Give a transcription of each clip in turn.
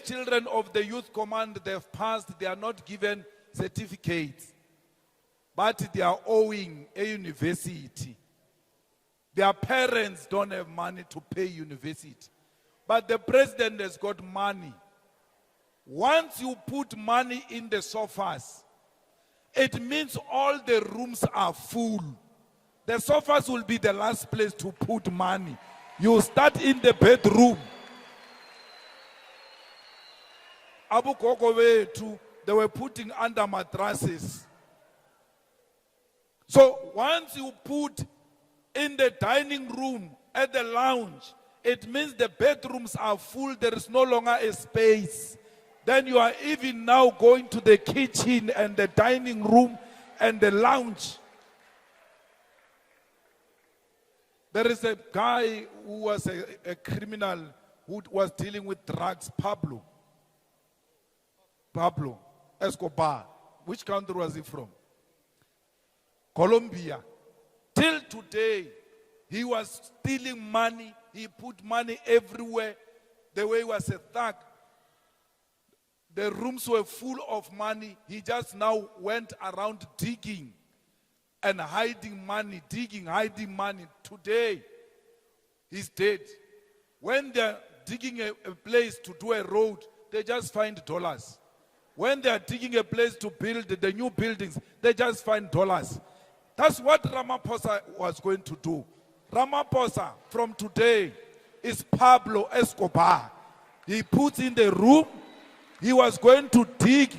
children of the youth command, they've passed, they are not given certificates, but they are owing a university. Their parents don't have money to pay university. But the president has got money. Once you put money in the sofas, it means all the rooms are full. The sofas will be the last place to put money. You start in the bedroom. Abu Kokowe, they were putting under mattresses. So once you put in the dining room, at the lounge, it means the bedrooms are full, there is no longer a space. Then you are even now going to the kitchen and the dining room and the lounge. There is a guy who was a criminal who was dealing with drugs, Pablo Escobar. Which country was he from? Colombia. Till today, he was stealing money. He put money everywhere. The way he was a thug. The rooms were full of money. He just now went around digging and hiding money, hiding money. Today, he's dead. When they're digging a place to do a road, they just find dollars. When they're digging a place to build the new buildings, they just find dollars. That's what Ramaphosa was going to do. Ramaphosa, from today, is Pablo Escobar. He puts in the room, he was going to dig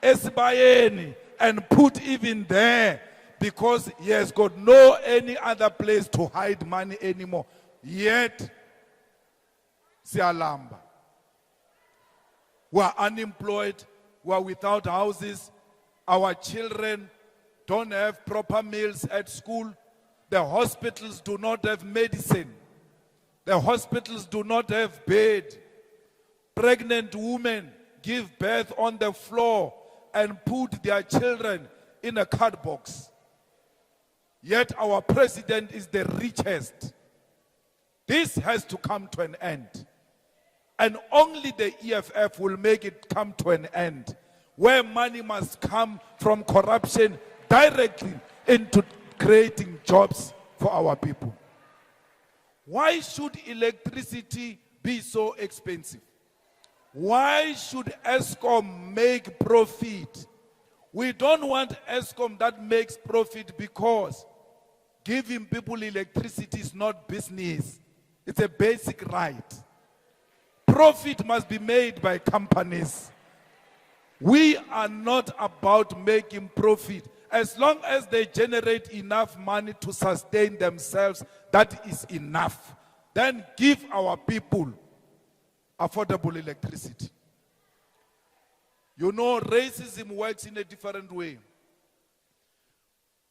Esibayeni and put even there because he has got no any other place to hide money anymore. Yet, siyalamba. We are unemployed, we are without houses, our children don't have proper meals at school. The hospitals do not have medicine. The hospitals do not have bed. Pregnant women give birth on the floor and put their children in a card box. Yet our president is the richest. This has to come to an end. And only the EFF will make it come to an end, where money must come from corruption directly into creating jobs for our people. Why should electricity be so expensive? Why should Eskom make profit? We don't want Eskom that makes profit because giving people electricity is not business. It's a basic right. Profit must be made by companies. We are not about making profit. As long as they generate enough money to sustain themselves, that is enough. Then give our people affordable electricity. You know, racism works in a different way.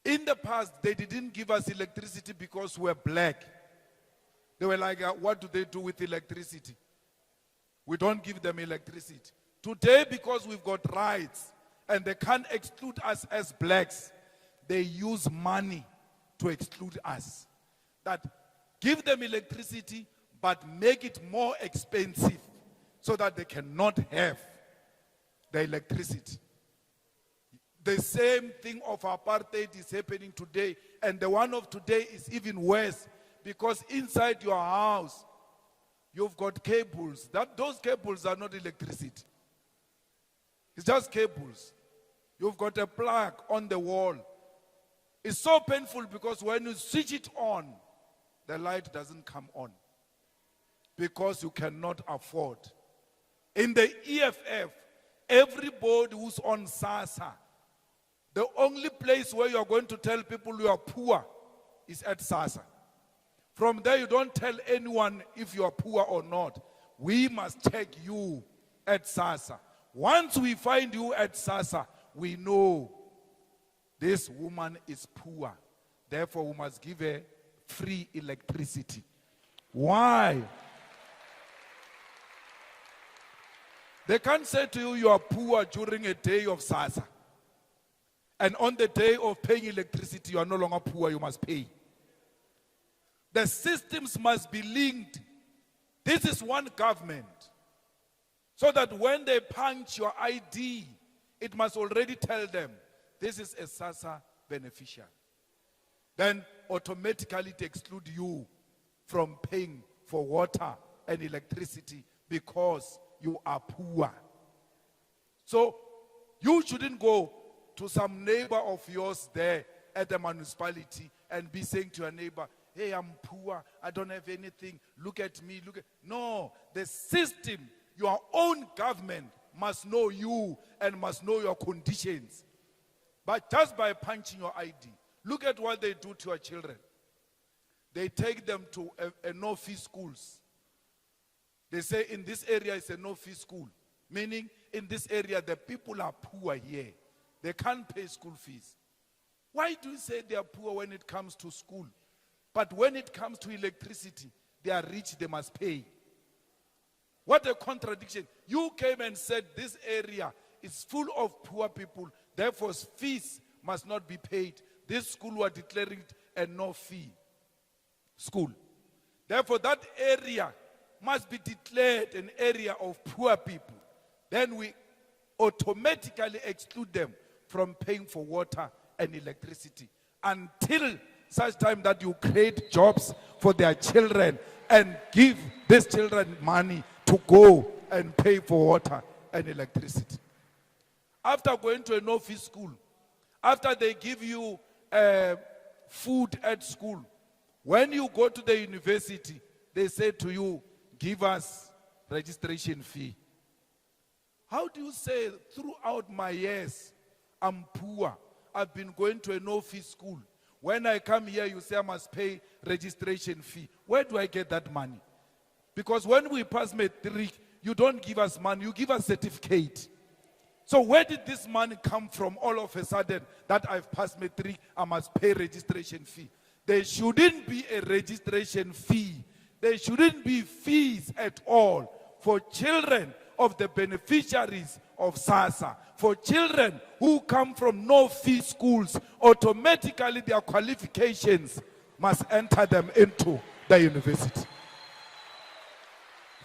In the past, they didn't give us electricity because we're black. They were like, what do they do with electricity? We don't give them electricity. Today, because we've got rights, and they can't exclude us as blacks, they use money to exclude us. That give them electricity, but make it more expensive so that they cannot have the electricity. The same thing of apartheid is happening today, and the one of today is even worse because inside your house, you've got cables. Those cables are not electricity. It's just cables. You've got a plug on the wall. It's so painful because when you switch it on, the light doesn't come on because you cannot afford. In the EFF, everybody who's on SASA, the only place where you are going to tell people you are poor is at SASA. From there, you don't tell anyone if you are poor or not. We must check you at SASA. Once we find you at SASA, we know this woman is poor. Therefore, we must give her free electricity. Why? They can't say to you, you are poor during a day of SASA. And on the day of paying electricity, you are no longer poor, you must pay. The systems must be linked. This is one government. So that when they punch your ID, it must already tell them, this is a SASSA beneficiary. Then automatically it exclude you from paying for water and electricity because you are poor. So you shouldn't go to some neighbor of yours there at the municipality and be saying to your neighbor, hey, I'm poor, I don't have anything, look at me, look at... No, the system, your own government must know you and must know your conditions. But just by punching your ID, look at what they do to your children. They take them to a no-fee schools. They say in this area it's a no-fee school, meaning in this area the people are poor here. They can't pay school fees. Why do you say they are poor when it comes to school? But when it comes to electricity, they are rich, they must pay. What a contradiction. You came and said this area is full of poor people, therefore fees must not be paid. This school were declaring it a no-fee school. Therefore that area must be declared an area of poor people. Then we automatically exclude them from paying for water and electricity until such time that you create jobs for their children and give these children money to go and pay for water and electricity. After going to a no-fee school, after they give you food at school, when you go to the university, they say to you, give us registration fee. How do you say, throughout my years, I'm poor, I've been going to a no-fee school. When I come here, you say I must pay registration fee. Where do I get that money? Because when we pass matric, you don't give us money, you give us certificate. So where did this money come from all of a sudden that I've passed matric, I must pay registration fee? There shouldn't be a registration fee. There shouldn't be fees at all for children of the beneficiaries of SASSA. For children who come from no-fee schools, automatically their qualifications must enter them into the university.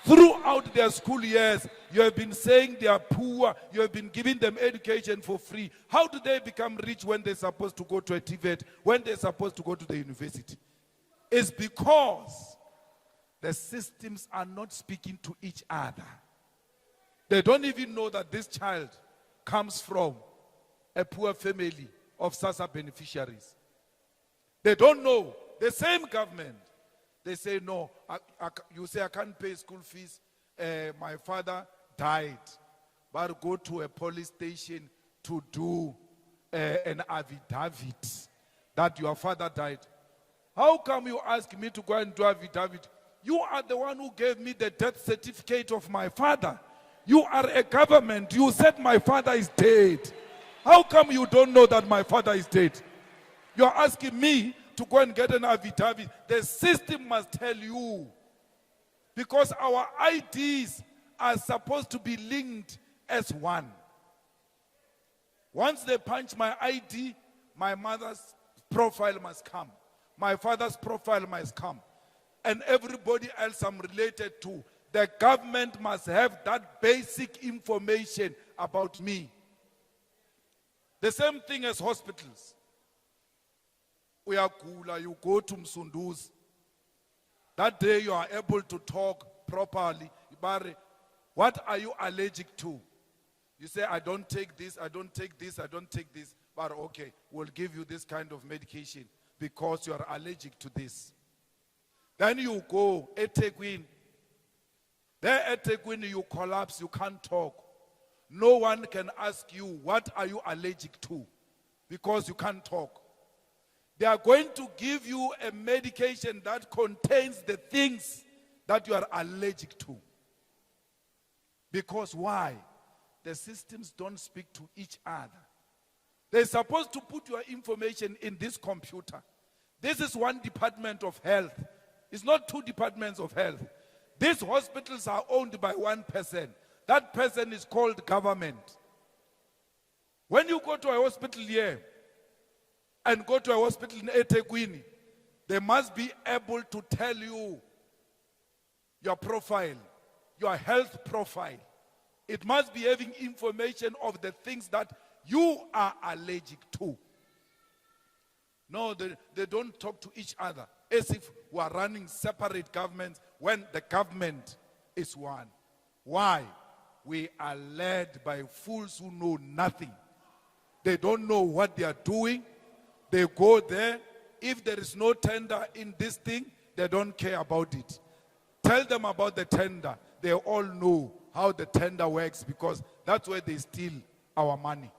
Throughout their school years, you have been saying they are poor, you have been giving them education for free. How do they become rich when they're supposed to go to a TVET, when they're supposed to go to the university? It's because the systems are not speaking to each other. They don't even know that this child comes from a poor family of SASSA beneficiaries. They don't know. The same government, they say, no, you say I can't pay school fees. My father died. But go to a police station to do an affidavit that your father died. How come you ask me to go and do affidavit? You are the one who gave me the death certificate of my father. You are a government. You said my father is dead. How come you don't know that my father is dead? You are asking me to go and get an affidavit. The system must tell you. Because our IDs are supposed to be linked as one. Once they punch my ID, my mother's profile must come. My father's profile must come. And everybody else I'm related to. The government must have that basic information about me. The same thing as hospitals. Uyagula, you go to Msunduzi. That day you are able to talk properly. What are you allergic to? You say, I don't take this, I don't take this, I don't take this. But okay, we'll give you this kind of medication because you are allergic to this. Then you go, eThekwini. There at eThekwini you collapse, you can't talk. No one can ask you, what are you allergic to? Because you can't talk. They are going to give you a medication that contains the things that you are allergic to. Because why? The systems don't speak to each other. They're supposed to put your information in this computer. This is one department of health. It's not two departments of health. These hospitals are owned by one person. That person is called government. When you go to a hospital here and go to a hospital in eThekwini, they must be able to tell you your profile, your health profile. It must be having information of the things that you are allergic to. No, they don't talk to each other as if we are running separate governments when the government is one. Why? We are led by fools who know nothing. They don't know what they are doing. They go there. If there is no tender in this thing, they don't care about it. Tell them about the tender. They all know how the tender works because that's where they steal our money.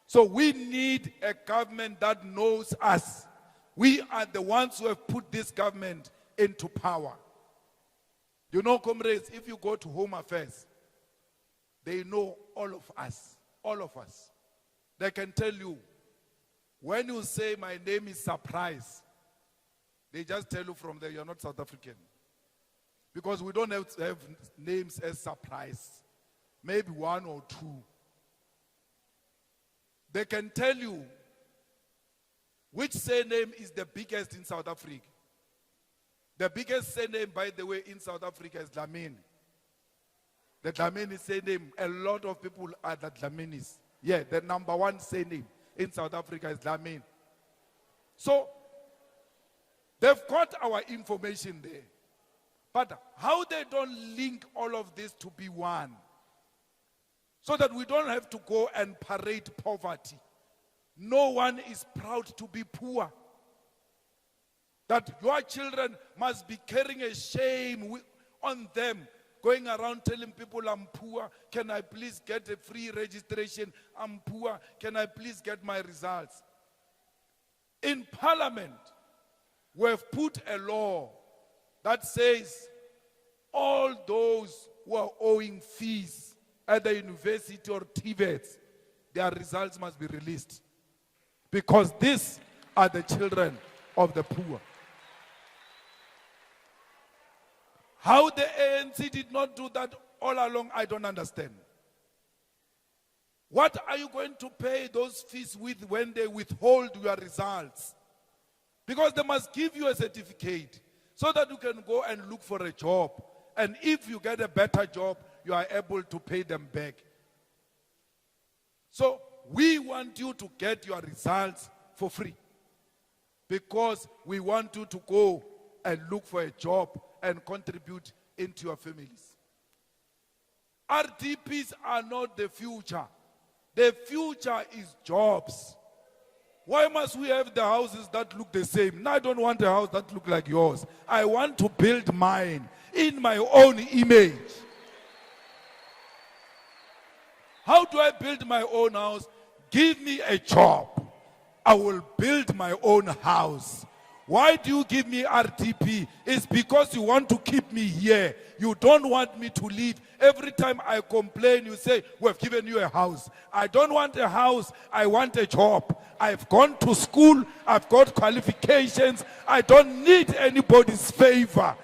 So we need a government that knows us. We are the ones who have put this government into power. You know, comrades, if you go to Home Affairs, they know all of us, all of us. They can tell you, when you say my name is Surprise, they just tell you from there, you're not South African. Because we don't have to have names as Surprise. Maybe one or two. They can tell you which surname is the biggest in South Africa. The biggest surname, by the way, in South Africa is Dlamini. The Dlamini surname, a lot of people are the Dlaminis. Yeah, the number one surname in South Africa is Dlamini. So, they've got our information there. But how they don't link all of this to be one? So that we don't have to go and parade poverty. No one is proud to be poor. That your children must be carrying a shame on them, going around telling people, I'm poor, can I please get a free registration? I'm poor, can I please get my results? In Parliament, we have put a law that says all those who are owing fees at the university or TVETs, their results must be released. Because these are the children of the poor. How the ANC did not do that all along, I don't understand. What are you going to pay those fees with when they withhold your results? Because they must give you a certificate so that you can go and look for a job. And if you get a better job, you are able to pay them back. So we want you to get your results for free. Because we want you to go and look for a job and contribute into your families. RDPs are not the future. The future is jobs. Why must we have the houses that look the same? No, I don't want a house that looks like yours. I want to build mine in my own image. How do I build my own house? Give me a job. I will build my own house. Why do you give me RTP? It's because you want to keep me here. You don't want me to leave. Every time I complain, you say, we've given you a house. I don't want a house. I want a job. I've gone to school. I've got qualifications. I don't need anybody's favor.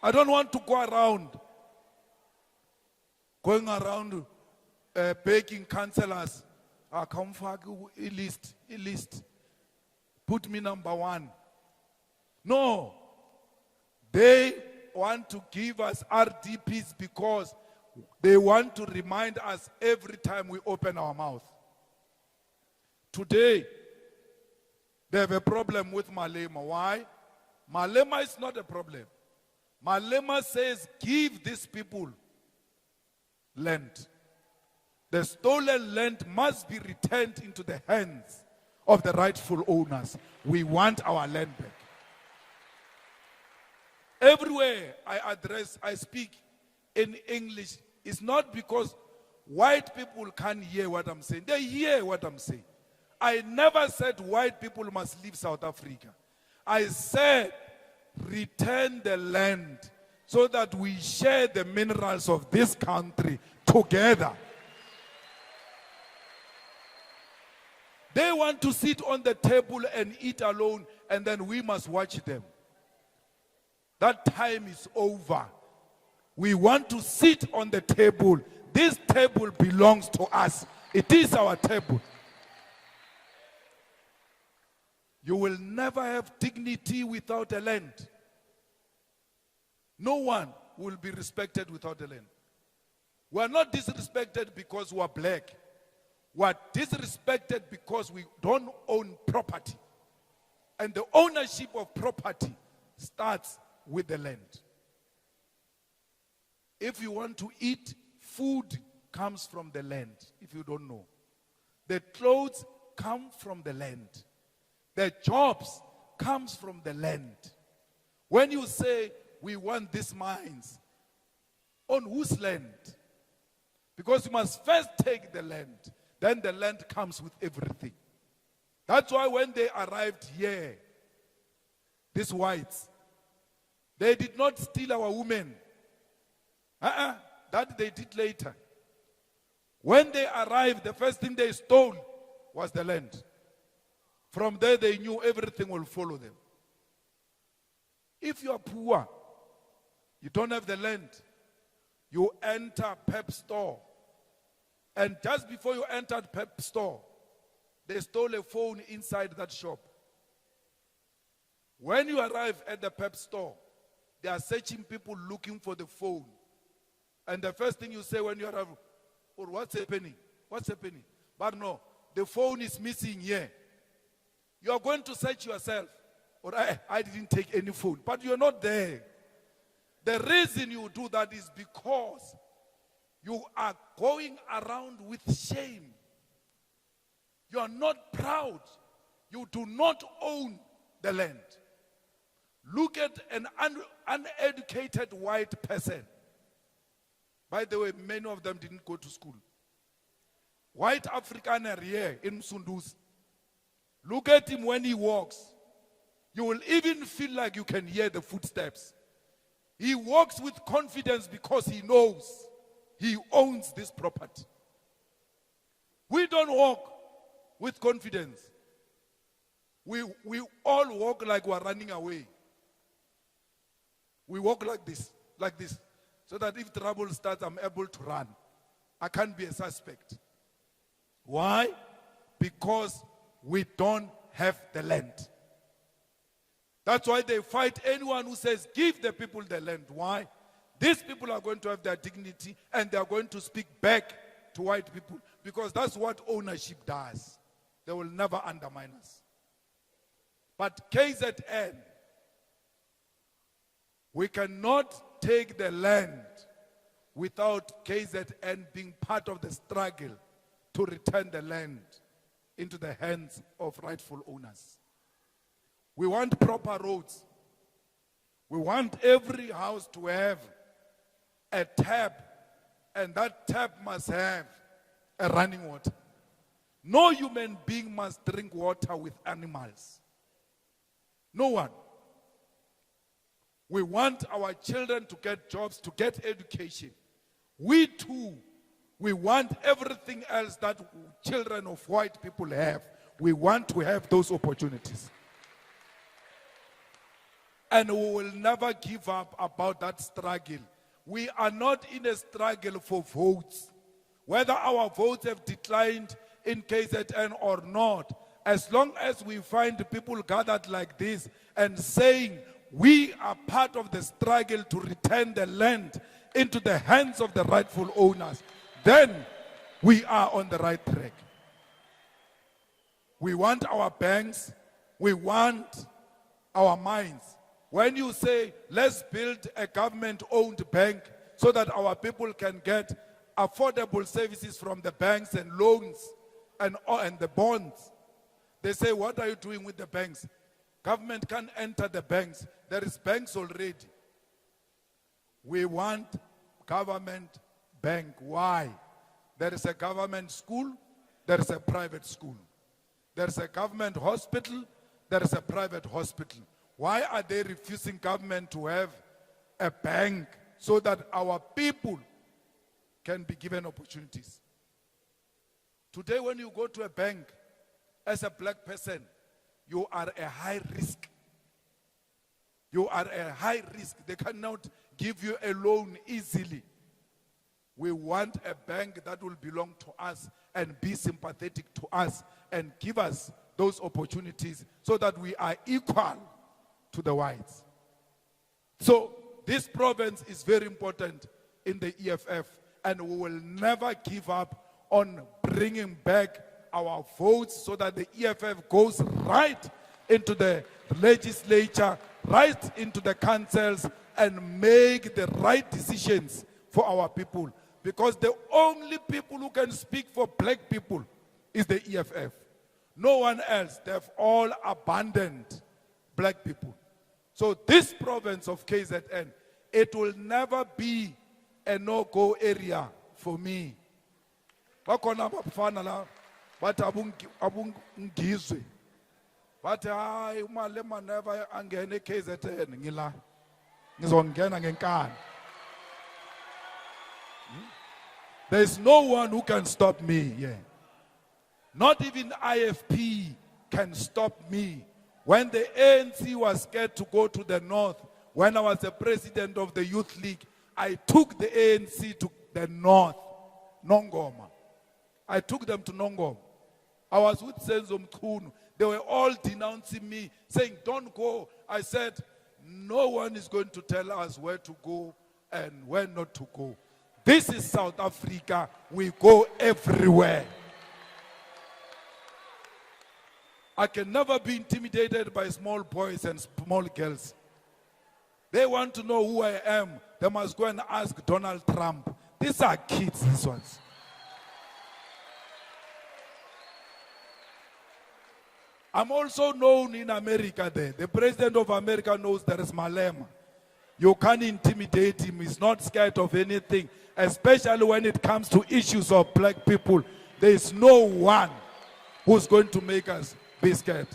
I don't want to go around, begging councillors. Come for a list. Put me number one. No. They want to give us RDPs because they want to remind us every time we open our mouth. Today, they have a problem with Malema. Why? Malema is not a problem. Malema says, give these people land. The stolen land must be returned into the hands of the rightful owners. We want our land back. Everywhere I speak in English, it's not because white people can't hear what I'm saying. They hear what I'm saying. I never said white people must leave South Africa. I said return the land so that we share the minerals of this country together. They want to sit on the table and eat alone, and then we must watch them. That time is over. We want to sit on the table. This table belongs to us. It is our table. You will never have dignity without a land. No one will be respected without a land. We are not disrespected because we are black. We are disrespected because we don't own property. And the ownership of property starts with the land. If you want to eat, food comes from the land, if you don't know. The clothes come from the land. The jobs comes from the land. When you say, we want these mines, on whose land? Because you must first take the land. Then the land comes with everything. That's why when they arrived here, these whites, they did not steal our women. That they did later. When they arrived, the first thing they stole was the land. From there, they knew everything will follow them. If you are poor, you don't have the land, you enter Pep store. And just before you entered Pep store, they stole a phone inside that shop. When you arrive at the Pep store, they are searching people looking for the phone. And the first thing you say when you arrive, or what's happening? What's happening? But no, the phone is missing here. You are going to search yourself. Or I didn't take any phone. But you're not there. The reason you do that is because you are going around with shame. You are not proud. You do not own the land. Look at an uneducated white person. By the way, many of them didn't go to school. White Afrikaner here in Msundus. Look at him when he walks. You will even feel like you can hear the footsteps. He walks with confidence because he knows he owns this property. We don't walk with confidence. We all walk like we're running away. We walk like this, so that if trouble starts, I'm able to run. I can't be a suspect. Why? Because we don't have the land. That's why they fight anyone who says, give the people the land. Why? These people are going to have their dignity and they are going to speak back to white people because that's what ownership does. They will never undermine us. But KZN, we cannot take the land without KZN being part of the struggle to return the land into the hands of rightful owners. We want proper roads. We want every house to have a tap, and that tap must have a running water. No human being must drink water with animals. No one. We want our children to get jobs, to get education. We too, we want everything else that children of white people have. We want to have those opportunities. And we will never give up about that struggle. We are not in a struggle for votes. Whether our votes have declined in KZN or not, as long as we find people gathered like this and saying, we are part of the struggle to return the land into the hands of the rightful owners, then we are on the right track. We want our banks, we want our mines. When you say, let's build a government-owned bank so that our people can get affordable services from the banks and loans and the bonds, they say, what are you doing with the banks? Government can't enter the banks. There is banks already. We want government bank. Why? There is a government school, there is a private school. There is a government hospital, there is a private hospital. Why are they refusing government to have a bank so that our people can be given opportunities? Today when you go to a bank as a black person, you are a high risk. You are a high risk. They cannot give you a loan easily. We want a bank that will belong to us and be sympathetic to us and give us those opportunities so that we are equal to the whites. So this province is very important in the EFF, and we will never give up on bringing back our votes so that the EFF goes right into the legislature, right into the councils, and make the right decisions for our people. Because the only people who can speak for black people is the EFF. No one else. They've all abandoned black people. So this province of KZN, it will never be a no-go area for me. Bakhona abafana la bathi abungizwe. Bathi hayi uMalema never angene KZN ngila. Ngizongena ngenkani. There is no one who can stop me here. Not even IFP can stop me. When the ANC was scared to go to the north, when I was the president of the Youth League, I took the ANC to the north, Nongoma. I took them to Nongoma. I was with Senzo Mkhunu. They were all denouncing me, saying, don't go. I said, no one is going to tell us where to go and where not to go. This is South Africa. We go everywhere. I can never be intimidated by small boys and small girls. They want to know who I am. They must go and ask Donald Trump. These are kids, these ones. I'm also known in America there. The president of America knows there is Malema. You can't intimidate him. He's not scared of anything, especially when it comes to issues of black people. There is no one who's going to make us be scared.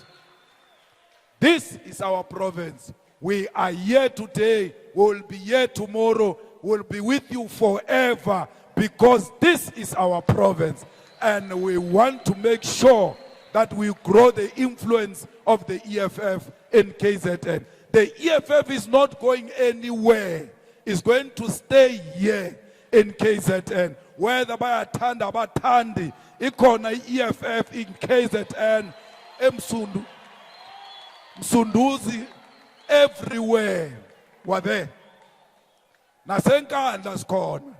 This is our province. We are here today. We will be here tomorrow. We will be with you forever because this is our province. And we want to make sure that we grow the influence of the EFF in KZN. The EFF is not going anywhere. It's going to stay here in KZN. Whether by Atanda, Batandi, Ikona EFF in KZN, Msunduzi, everywhere. Were there. Nasenkandla sikhona.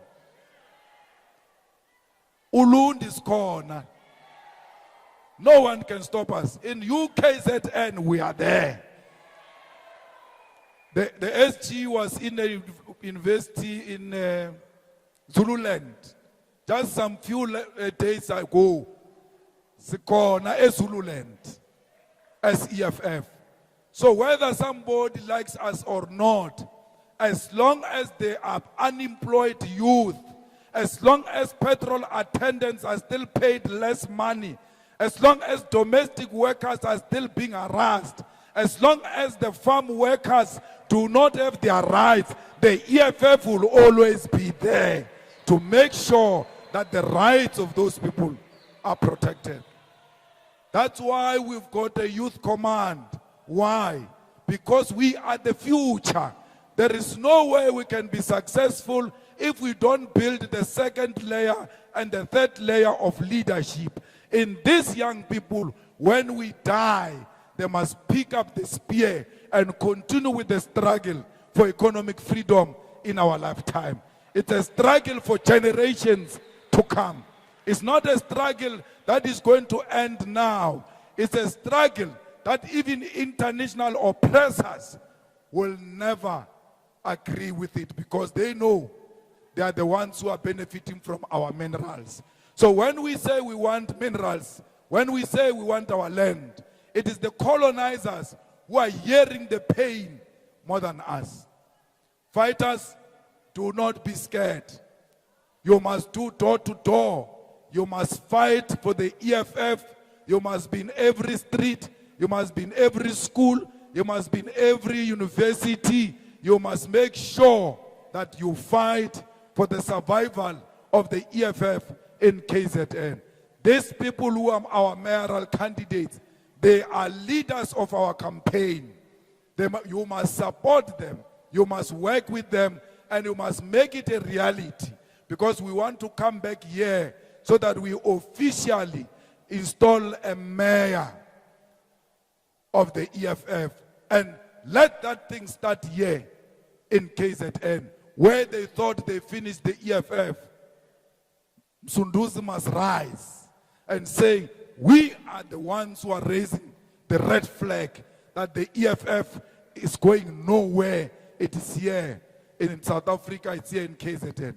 Ulundi sikhona. No one can stop us. In UKZN, we are there. The SG was in a university in Zululand. Just some few days ago. Sikhona eZululand as EFF. So whether somebody likes us or not, as long as they are unemployed youth, as long as petrol attendants are still paid less money, as long as domestic workers are still being harassed, as long as the farm workers do not have their rights, the EFF will always be there to make sure that the rights of those people are protected. That's why we've got a youth command. Why? Because we are the future. There is no way we can be successful if we don't build the second layer and the third layer of leadership. In these young people, when we die, they must pick up the spear and continue with the struggle for economic freedom in our lifetime. It's a struggle for generations to come. It's not a struggle that is going to end now. It's a struggle that even international oppressors will never agree with it because they know they are the ones who are benefiting from our minerals. So when we say we want minerals, when we say we want our land, it is the colonizers who are hearing the pain more than us. Fighters, do not be scared. You must do door to door. You must fight for the EFF. You must be in every street. You must be in every school. You must be in every university. You must make sure that you fight for the survival of the EFF in KZN. These people who are our mayoral candidates, they are leaders of our campaign. You must support them. You must work with them. And you must make it a reality. Because we want to come back here so that we officially install a mayor of the EFF. And let that thing start here in KZN, where they thought they finished the EFF. Msunduzi must rise and say, we are the ones who are raising the red flag that the EFF is going nowhere. It is here in South Africa, it's here in KZN.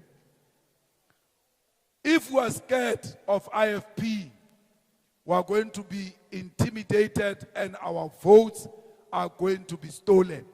If we are scared of IFP, we are going to be intimidated and our votes are going to be stolen.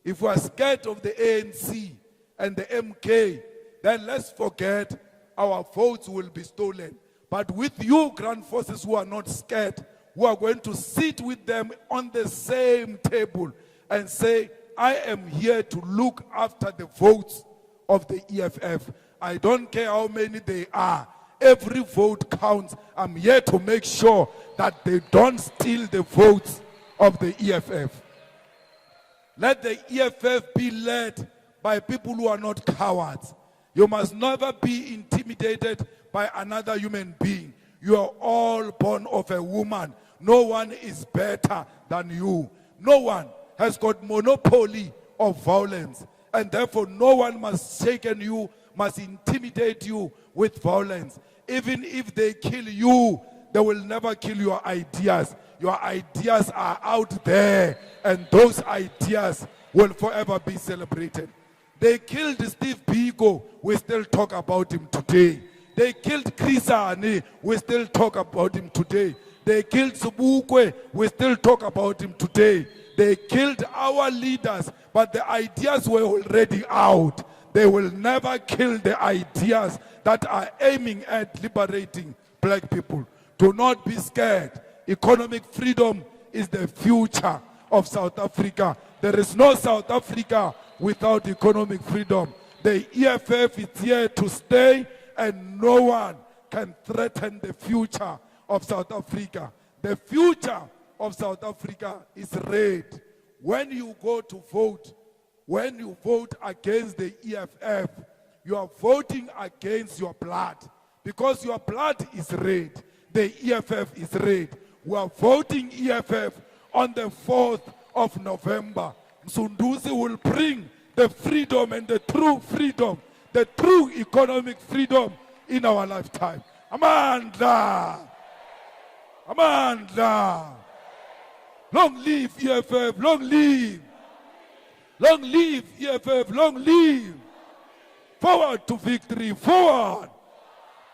If we are scared of the ANC and the MK, then let's forget our votes will be stolen. But with you, Grand Forces, who are not scared, who are going to sit with them on the same table and say, I am here to look after the votes of the EFF. I don't care how many they are. Every vote counts. I'm here to make sure that they don't steal the votes of the EFF. Let the EFF be led by people who are not cowards. You must never be intimidated by another human being. You are all born of a woman. No one is better than you. No one has got monopoly of violence. And therefore, no one must shaken you, must intimidate you with violence. Even if they kill you, they will never kill your ideas. Your ideas are out there, and those ideas will forever be celebrated. They killed Steve Biko, we still talk about him today. They killed Chris Hani, we still talk about him today. They killed Subukwe, we still talk about him today. They killed our leaders, but the ideas were already out. They will never kill the ideas that are aiming at liberating black people. Do not be scared. Economic freedom is the future of South Africa. There is no South Africa without economic freedom. The EFF is here to stay, and no one can threaten the future of South Africa. The future of South Africa is red. When you go to vote, when you vote against the EFF, you are voting against your blood, because your blood is red. The EFF is red. We are voting EFF on the 4th of November. Msunduzi will bring the freedom and the true economic freedom in our lifetime. Amandla! Amandla! Long live EFF, long live! Long live EFF, long live! Forward to victory, forward!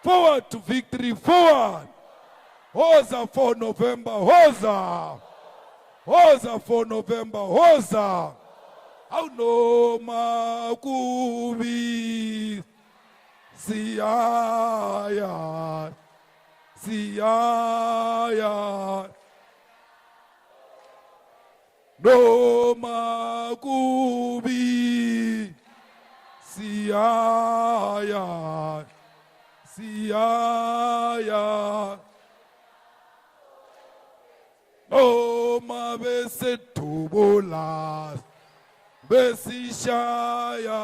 Forward to victory, forward! Hoza for November, hoza! Hoza for November, hoza! Auno makubi siyaya, siyaya. No makubi siyaya, siyaya. No mabese tubulas besishaya.